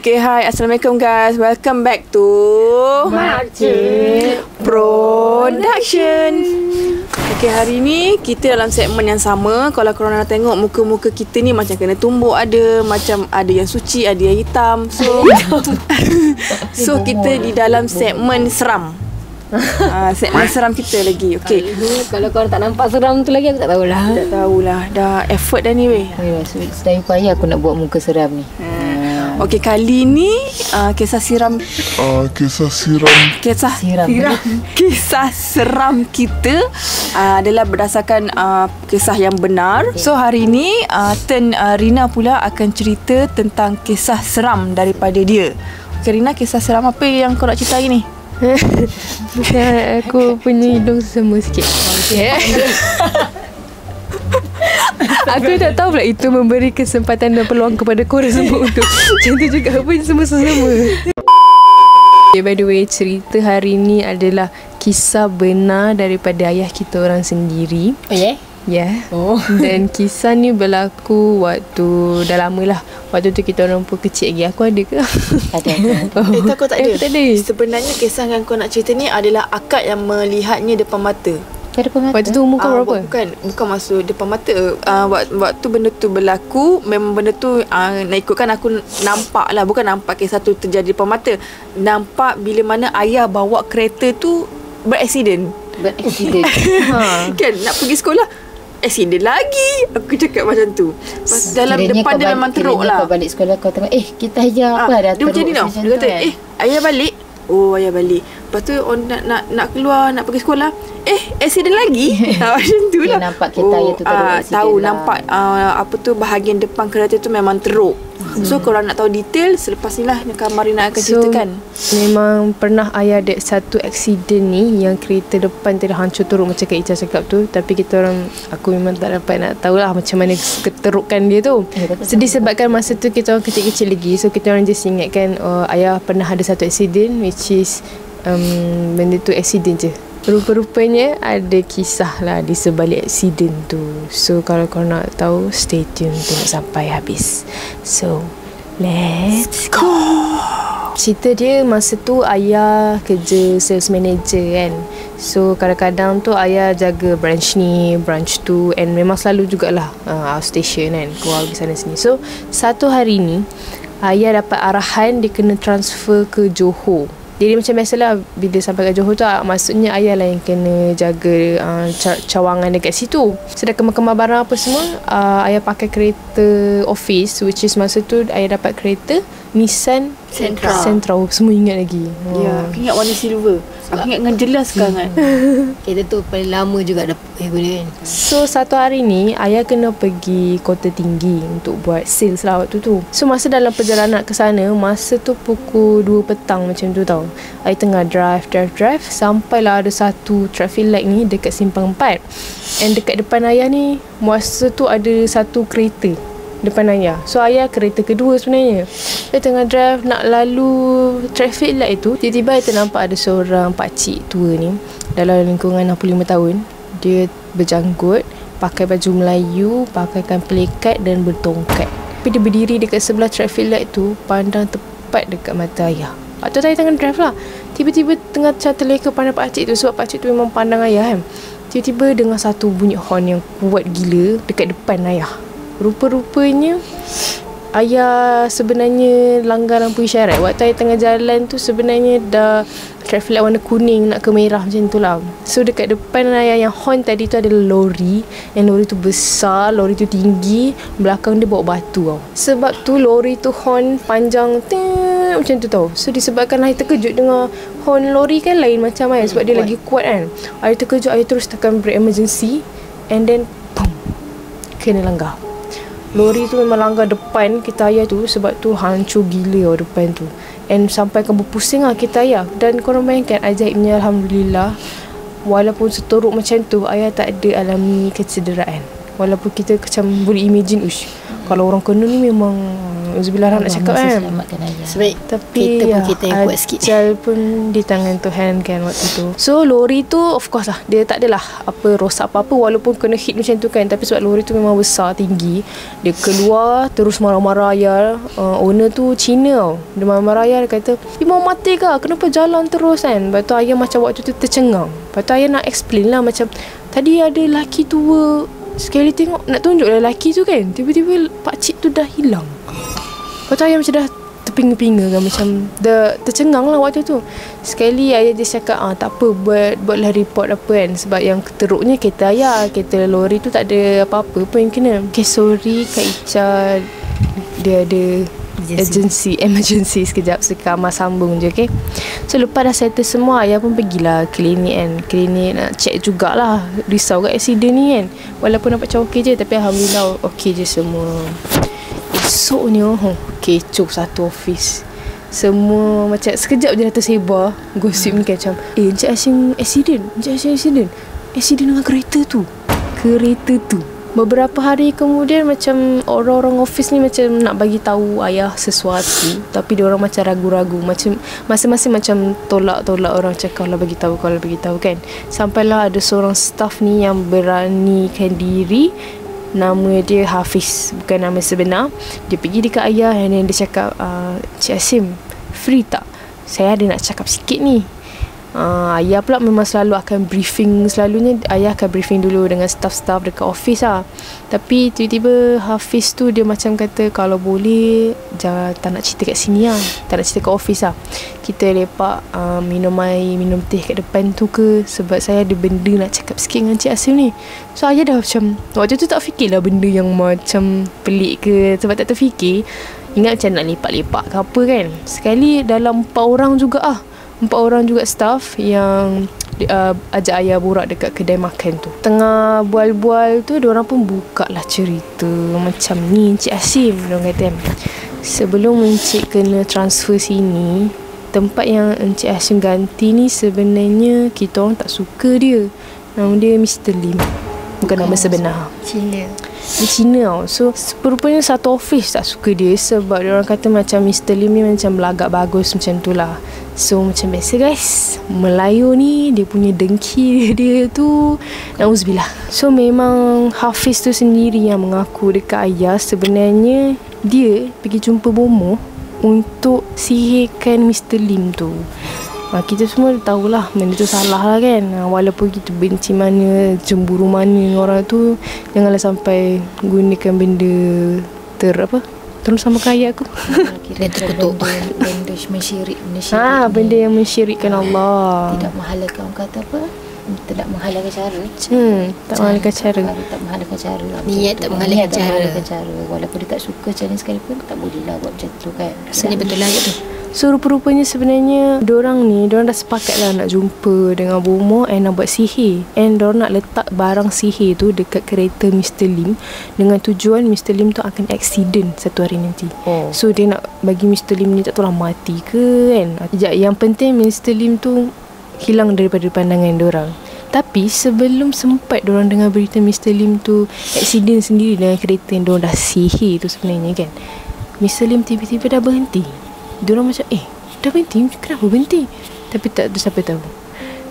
Okay, hi. Assalamualaikum guys. Welcome back to Makcik Production. Okay, hari ni kita dalam segmen yang sama. Kalau korang nak tengok muka-muka kita ni macam kena tumbuk ada, macam ada yang suci, ada yang hitam. So kita di dalam segmen seram. Segmen seram kita lagi. Okay. Kalau korang tak nampak seram tu lagi, aku tak tahulah. Tak tahulah. Dah effort dah ni weh. Sedang payah aku nak buat muka seram ni. Okey, kali ni kisah seram kisah seram kita adalah berdasarkan kisah yang benar. So hari ni turn Rina pula akan cerita tentang kisah seram daripada dia. Okay, Rina, kisah seram apa yang kau nak cerita hari ni? Aku punya hidung sesama sikit. Okay. Aku tak tahu pula itu memberi kesempatan dan peluang kepada korang semua untuk macam tu juga pun semua sesama. Okay, by the way, cerita hari ni adalah kisah benar daripada ayah kita orang sendiri. Oh ya? Ya. Oh. Dan kisah ni berlaku waktu dah lama lah. Waktu tu kita orang pun kecil lagi. Aku ada ke? Ada. Kau tak ada? Tak ada. Sebenarnya kisah yang kau nak cerita ni adalah akak yang melihatnya depan mata. Waktu tu umur kau berapa? Bukan masuk depan mata. Waktu benda tu berlaku, memang benda tu nak ikutkan aku nampak lah. Bukan nampak kisah tu terjadi depan mata. Nampak bila mana ayah bawa kereta tu beraksiden. Kan nak pergi sekolah, aksiden lagi. Aku cakap macam tu. Dalam depan dia memang teruk lah. Kau balik sekolah kau tengok, kita ajar apa dah dia macam ni tau. Dia kata, ayah balik. Oh, ayah balik. Lepas tu nak keluar, nak pergi sekolah, aksiden lagi. Macam tu lah. Nampak kereta ayah tu teruk aksiden tahu lah. Nampak apa tu, bahagian depan kereta tu memang teruk. So korang nak tahu detail, selepas ni lah Marina akan ceritakan. Memang pernah ayah ada satu aksiden ni yang kereta depan tu dah hancur teruk macam Kak Ica cakap tu. Tapi aku memang tak dapat nak tahulah macam mana keterukan dia tu. So disebabkan masa tu kita orang kecil-kecil lagi, so kita orang just ingatkan ayah pernah ada satu aksiden, which is benda tu aksiden je. Rupa-rupanya ada kisah lah di sebalik aksiden tu. So kalau korang nak tahu, stay tune, tengok sampai habis. So let's go. Cerita dia masa tu ayah kerja sales manager kan. So kadang-kadang tu ayah jaga branch ni, branch tu, and memang selalu jugalah outstation kan, keluar pergi sana sini. So satu hari ni ayah dapat arahan dia kena transfer ke Johor. Jadi macam biasalah, bila sampai kat Johor tu, maksudnya ayah lah yang kena jaga cawangan dekat situ. Sedangkan kemar barang apa semua, ayah pakai kereta office, which is masa tu ayah dapat kereta Nissan Sentra. Semua ingat lagi. Ya, aku ingat warna silver. Aku ingat dengan jelas sekarang kan. Kereta tu paling lama juga dah guna kan. So satu hari ni ayah kena pergi Kota Tinggi untuk buat sales lah waktu tu. So masa dalam perjalanan ke sana, masa tu pukul 2 petang macam tu tau, ayah tengah drive, sampailah ada satu traffic light ni dekat Simpang 4. And dekat depan ayah ni, masa tu ada satu kereta depan ayah. So ayah kereta kedua sebenarnya. Dia tengah drive nak lalu traffic light tu, tiba-tiba ayah ternampak ada seorang pakcik tua ni dalam lingkungan 65 tahun. Dia berjanggut, pakai baju Melayu, pakaikan pelikat dan bertongkat. Tapi dia berdiri dekat sebelah traffic light tu, pandang tepat dekat mata ayah. Waktu tu ayah tengah drive lah, tiba-tiba tengah terleka pandang pakcik tu, sebab pakcik tu memang pandang ayah kan. Tiba-tiba dengar satu bunyi horn yang kuat gila dekat depan ayah. Rupa-rupanya ayah sebenarnya langgar lampu isyarat. Waktu ayah tengah jalan tu, sebenarnya dah traffic light warna kuning nak ke merah macam tu lah. So dekat depan ayah yang horn tadi tu adalah lori. Yang lori tu besar, lori tu tinggi, belakang dia bawa batu tau. Sebab tu lori tu horn panjang macam tu tau. So disebabkan ayah terkejut dengan horn lori kan lain macam ayah, sebab dia lagi kuat kan. Ayah terkejut, ayah terus tekan brake emergency, and then boom, kena langgar. Lori tu memang langgar depan kita ayah tu, sebab tu hancur gila depan tu. And sampai kan berpusing lah kita ayah. Dan korang bayangkan, ajaibnya Alhamdulillah, walaupun seteruk macam tu, ayah tak ada alami kecederaan. Walaupun kita macam boleh imagine, Kalau orang kena ni memang Uzubillah nak cakap kan. Selamatkan ayah. Sebab Tapi kita pun kita yang kuat sikit. ajal pun di tangan Tuhan kan waktu tu. So lori tu of course lah, dia tak adalah apa rosak apa-apa walaupun kena hit macam tu kan. Tapi sebab lori tu memang besar, tinggi, dia keluar terus marah-marah ayah. Owner tu Cina tau. Dia marah-marah ayah, dia kata, "Mau mati ke? Kenapa jalan terus kan?" Lepas tu ayah macam waktu tu tercengang. Lepas tu ayah nak explain lah macam, tadi ada lelaki tua, sekali tengok nak tunjuk lelaki tu kan, tiba-tiba pakcik tu dah hilang. Lepas tu ayah macam dah terpinga-pinga kan, macam dah tercengang lah waktu tu. Sekali ayah dia cakap, tak apa, buatlah report apa kan. Sebab yang teruknya kereta ayah, kereta lori tu tak ada apa-apa pun yang kena. Okay, sorry Kak Ica, dia ada emergency sekejap, sekamar sambung je. Okay, so lepas dah settle semua, ayah pun pergilah klinik kan. Klinik nak check jugalah, risau kat accident ni kan. Walaupun nampak macam okey je, tapi Alhamdulillah okey je semua. Esoknya kecoh satu office. Semua macam sekejap je dah tersebar gosip ni kan, macam Encik Hashim accident dengan kereta tu. Beberapa hari kemudian macam orang-orang office ni macam nak bagi tahu ayah sesuatu, tapi dia orang macam ragu-ragu, macam masing-masing macam tolak-tolak orang cakap kalau bagi tahu kan. Sampailah ada seorang staff ni yang beranikan diri. Nama dia Hafiz, bukan nama sebenar. Dia pergi dekat ayah dan dia cakap, "Cik Hashim, free tak? Saya ada nak cakap sikit ni." Ayah pula memang selalu akan briefing. Selalunya ayah akan briefing dulu dengan staff-staff dekat office lah. Tapi tiba-tiba Hafiz tu dia macam kata, "Kalau boleh jangan, tak nak cerita kat sini lah, tak nak cerita kat office lah. Kita lepak minum air, minum teh kat depan tu ke, sebab saya ada benda nak cakap sikit dengan Cik Hashim ni." So ayah dah macam, waktu tu tak fikirlah benda yang macam pelik ke, sebab tak terfikir. Ingat macam nak lepak-lepak ke apa kan. Sekali dalam 4 orang juga staff yang ajak ayah borak dekat kedai makan tu. Tengah bual-bual tu, diorang pun buka lah cerita macam ni, "Encik Hashim," diorang kata, "sebelum encik kena transfer sini, tempat yang Encik Hashim ganti ni sebenarnya kita orang tak suka dia. Nama dia Mr. Lim, bukan nama sebenar. Cina. Dia Cina tau. So rupanya satu office tak suka dia, sebab dia orang kata macam Mr. Lim ni macam belagak bagus macam tu lah. So macam biasa guys, Melayu ni dia punya dengki dia tu, nauzubillah. So memang Hafiz tu sendiri yang mengaku dekat ayah sebenarnya dia pergi jumpa bomoh untuk sihirkan Mr. Lim tu. Kita semua tahulah benda tu salah lah kan. Walaupun kita benci mana, cemburu mana orang tu, janganlah sampai gunakan benda terus sama kaya aku. Kira terkutuk. Benda mensyirik. Benda yang mensyirikkan Allah. Tidak menghalalkan, orang kata apa? Tidak menghalalkan cara. Tak menghalalkan cara. Tak menghalalkan cara. Niat tak menghalalkan cara. Walaupun dia tak suka macam ni sekalipun, tak boleh lah buat macam tu kan. Rasanya betul lah tu. So rupa-rupanya sebenarnya Diorang dah sepakat lah nak jumpa dengan bomoh and nak buat sihir. And diorang nak letak barang sihir tu dekat kereta Mr. Lim, dengan tujuan Mr. Lim tu akan accident satu hari nanti. So dia nak bagi Mr. Lim ni tak tahu lah mati ke kan. Yang penting Mr. Lim tu hilang daripada pandangan diorang. Tapi sebelum sempat diorang dengar berita Mr. Lim tu accident sendiri dengan kereta yang diorang dah sihir tu sebenarnya kan, Mr. Lim tiba-tiba dah berhenti. Diorang macam dah berhenti? Kenapa berhenti? Tapi tak ada siapa tahu.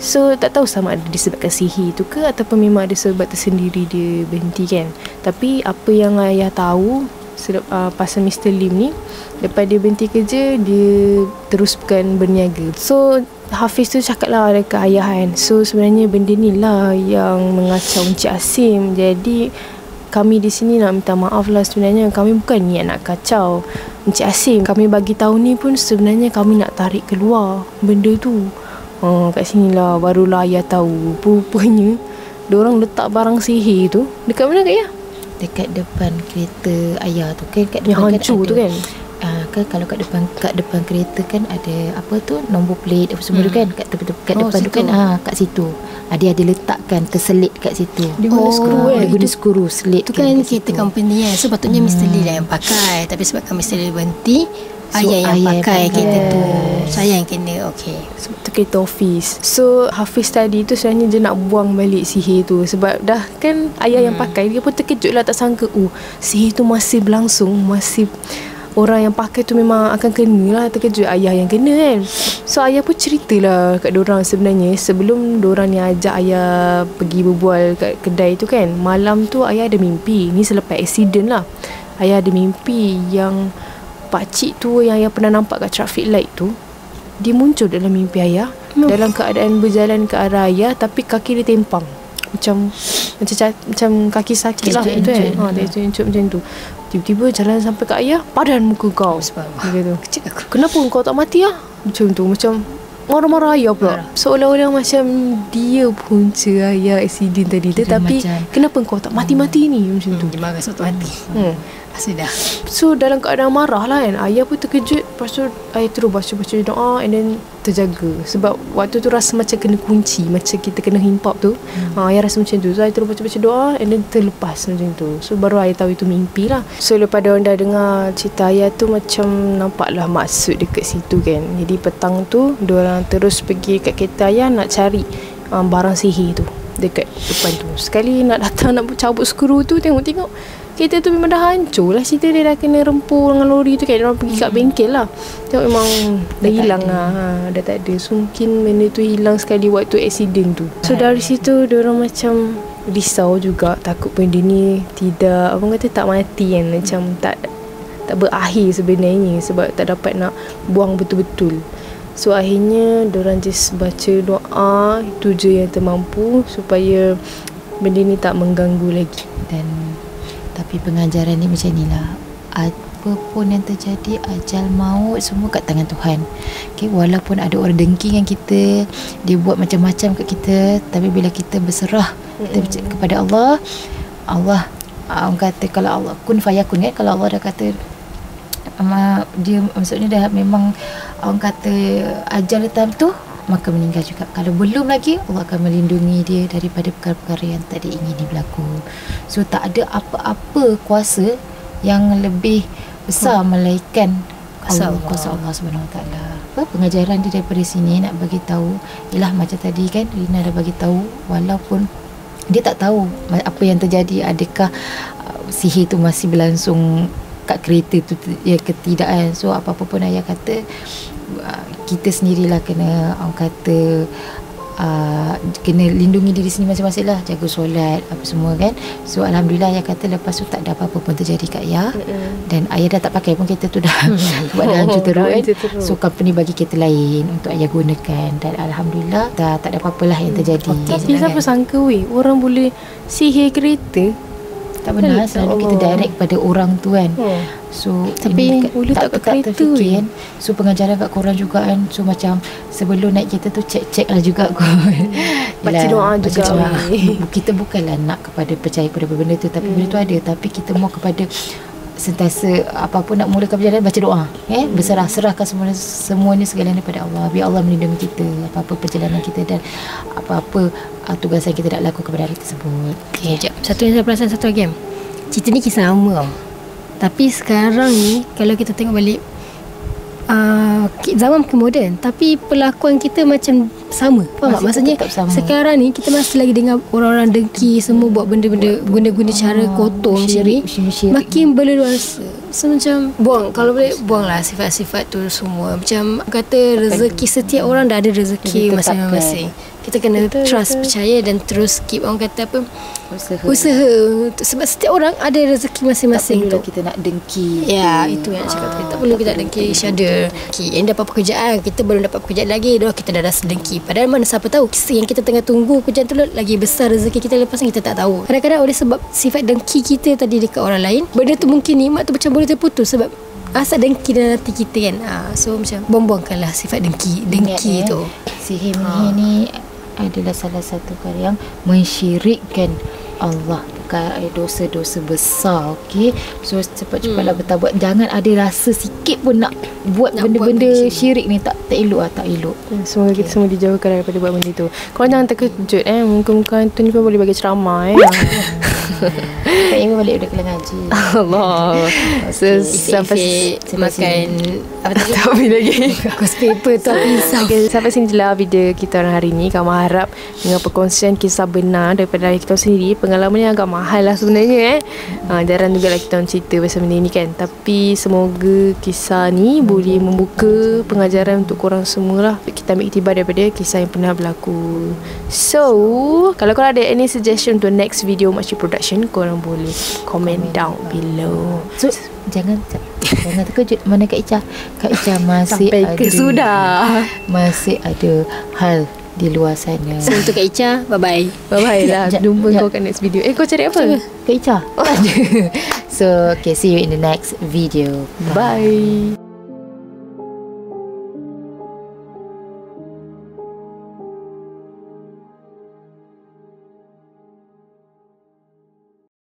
So tak tahu sama ada disebabkan sihir tu ke, ataupun memang ada sebab tersendiri dia berhenti kan. Tapi apa yang ayah tahu pasal Mr. Lim ni, lepas dia berhenti kerja, dia teruskan berniaga. So Hafiz tu cakap lah dekat ayah kan, so sebenarnya benda ni lah yang mengacau Encik Hashim. Jadi kami di sini nak minta maaf lah, sebenarnya kami bukan niat nak kacau Encik Hashim. Kami bagi tahu ni pun sebenarnya kami nak tarik keluar benda tu. Kat sini lah barulah ayah tahu, rupanya diorang letak barang sihir tu dekat mana Kak Ya? Dekat depan kereta ayah tu kan, kat depan yang hancur tu kan. Kan kalau kat depan kereta kan ada apa tu, nombor plate apa semua tu kan, kat depan tu kan, kat situ dia ada letakkan terselit kat situ. Dia guna skru dia guna skru selit tu kan kereta company kan. So patutnya Mr. Lee lah yang pakai, tapi sebabkan Mr. Lee berhenti, Ayah yang pakai kereta tu, saya yang kena. Okay. Sebab tu kereta office. So Hafiz tadi tu sebenarnya dia nak buang balik sihir tu. Sebab dah kan ayah yang pakai, dia pun terkejut lah, tak sangka sihir tu masih berlangsung, masih orang yang pakai tu memang akan kena lah. Terkejut ayah yang kena kan. So ayah pun ceritalah kat dorang sebenarnya sebelum dorang ni ajak ayah pergi berbual kat kedai tu kan, malam tu ayah ada mimpi. Ni selepas accident lah. Ayah ada mimpi yang pakcik tu yang ayah pernah nampak kat traffic light tu, dia muncul dalam mimpi ayah dalam keadaan berjalan ke arah ayah, tapi kaki dia tempang. Macam kaki sakit lah tu kan. Dia tunjuk macam tu. Tiba-tiba jalan sampai kat ayah, padan muka kau. Dia kata, kenapa kau tak mati lah? Macam tu. Macam marah-marah ayah pula. Seolah-olah macam dia punca ayah accident tadi. Tetapi kenapa kau tak mati-mati ni? Macam tu. Dia marah suatu hati. Sudah. So dalam keadaan marah lah kan, ayah pun terkejut. Lepas tu ayah terus baca doa and then terjaga. Sebab waktu tu rasa macam kena kunci, macam kita kena himpap tu. Ayah rasa macam tu. So ayah terus baca doa and then terlepas macam tu. So baru ayah tahu itu mimpi lah. So lepas diorang dah dengar cerita ayah tu, macam nampaklah maksud dekat situ kan. Jadi petang tu diorang terus pergi kat kereta ayah nak cari barang sihir tu dekat depan tu. Sekali nak datang nak cabut skru tu, tengok kereta tu memang dah hancur lah. Cerita dia dah kena rempur dengan lori tu kan. Diorang pergi kat bengkel lah, tengok memang dah hilang lah. Dah tak ada. So mungkin benda tu hilang sekali waktu accident tu. So dari situ diorang macam risau juga, takut benda ni tidak, abang kata tak mati kan, macam tak berakhir sebenarnya, sebab tak dapat nak buang betul-betul. So akhirnya diorang just baca doa, itu je yang termampu supaya benda ni tak mengganggu lagi. Dan tapi pengajaran ni macam ni lah, apa pun yang terjadi, ajal maut semua kat tangan Tuhan. Okay, walaupun ada orang dengki dengan kita, dia buat macam-macam kat kita, tapi bila kita berserah kepada Allah, orang kata kalau Allah kun fayakun kan, kalau Allah dah kata dia maksudnya dah memang orang kata ajal time tu, maka meninggal juga. Kalau belum lagi, Allah akan melindungi dia daripada perkara-perkara yang tadi ingin berlaku. So tak ada apa-apa kuasa yang lebih besar melainkan kuasa Allah Subhanahu Wa Taala. Pengajaran dia daripada sini nak bagi tahu ialah macam tadi kan, Rina dah bagi tahu, walaupun dia tak tahu apa yang terjadi, adakah sihir tu masih berlangsung kat kereta tu ya ke tidak kan. So apa-apa pun ayah kata, kita sendirilah kena, orang kata kena lindungi diri sendiri masing-masing lah, jaga solat apa semua kan. So alhamdulillah ayah kata lepas tu tak ada apa-apa pun terjadi kat ayah. Dan ayah dah tak pakai pun kereta tu dah sebab dah hancur teruk kan. So company bagi kereta lain untuk ayah gunakan, dan alhamdulillah tak ada apa-apa lah yang terjadi. Tapi siapa sangka orang boleh sihir kereta. Tak benar, selalu kita direct pada orang tu kan. So tapi tak kereta kan. So pengajaran kat korang juga kan. So macam sebelum naik kereta tu cek lah juga kot. Baca doa juga. Kita bukanlah nak kepada percaya pada benda tu, tapi benda tu ada, tapi kita mau kepada sentiasa apa-apa nak mulakan perjalanan baca doa, berserah-serahkan semuanya segalanya pada Allah, biar Allah melindungi kita apa-apa perjalanan kita dan apa-apa tugasan kita nak lakukan pada hari tersebut. Sekejap, satu yang saya perasan satu lagi, cerita ni kisah lama tau. Tapi sekarang ni kalau kita tengok balik, zaman moden, tapi perlakuan kita macam sama. Faham tak? Maksudnya sekarang ni kita masih lagi dengar orang-orang dengki, semua buat benda-benda, guna-guna cara kotor macam ni, makin berleluasa. So macam kalau boleh buanglah sifat-sifat tu semua. Macam kata rezeki, setiap orang dah ada rezeki masing-masing. Kita kena trust, percaya dan terus keep, orang kata apa, usaha. Sebab setiap orang ada rezeki masing-masing tu. Kita nak dengki. Ya, itu yang nak cakap tadi. Tak perlu kita nak dengki each other. Yang dapat pekerjaan, kita belum dapat pekerjaan lagi, kita dah rasa dengki. Padahal mana siapa tahu yang kita tengah tunggu pekerjaan tu lagi besar rezeki kita lepas ni, kita tak tahu. Kadang-kadang oleh sebab sifat dengki kita tadi dekat orang lain, benda tu mungkin nikmat tu macam boleh terputus sebab asal dengki dalam hati kita kan. So macam buang-buangkanlah sifat dengki tu. Sihir menyihir ni adalah salah satu perkara yang mensyirikkan Allah, dosa-dosa besar. Okay, so cepat-cepatlah bertaubat. Jangan ada rasa sikit pun nak buat benda-benda syirik ni. Tak elok lah, tak elok. Semoga kita semua dijauhkan daripada buat benda tu. Korang jangan terkejut muka-muka hantu ni pun boleh bagi ceramah Kak Imi balik udah kelang ngaji. Allah. So sampai makan apa tadi? tapi lagi. Kos paper tu pisau. Okay, sampai sini je lah video kita orang hari ni. Kami harap dengan perkongsian kisah benar daripada kita sendiri, pengalaman yang agak mahal lah sebenarnya jarang juga lah kita orang cerita pasal benda ni kan. Tapi semoga kisah ni boleh membuka pengajaran untuk korang semua lah. Kita ambil iktibar daripada kisah yang pernah berlaku. So kalau korang ada any suggestion untuk next video Makcik Production, korang boleh comment down below. So jangan terkejut. Mana Kak Ica? Kak Ica masih Sampai ke sudah. Masih ada hal di luar sana. So untuk Kak Ica, bye-bye. Bye-bye lah. Jumpa kau kat next video. Kau cari apa? Kak Ica. So okay, see you in the next video. Bye.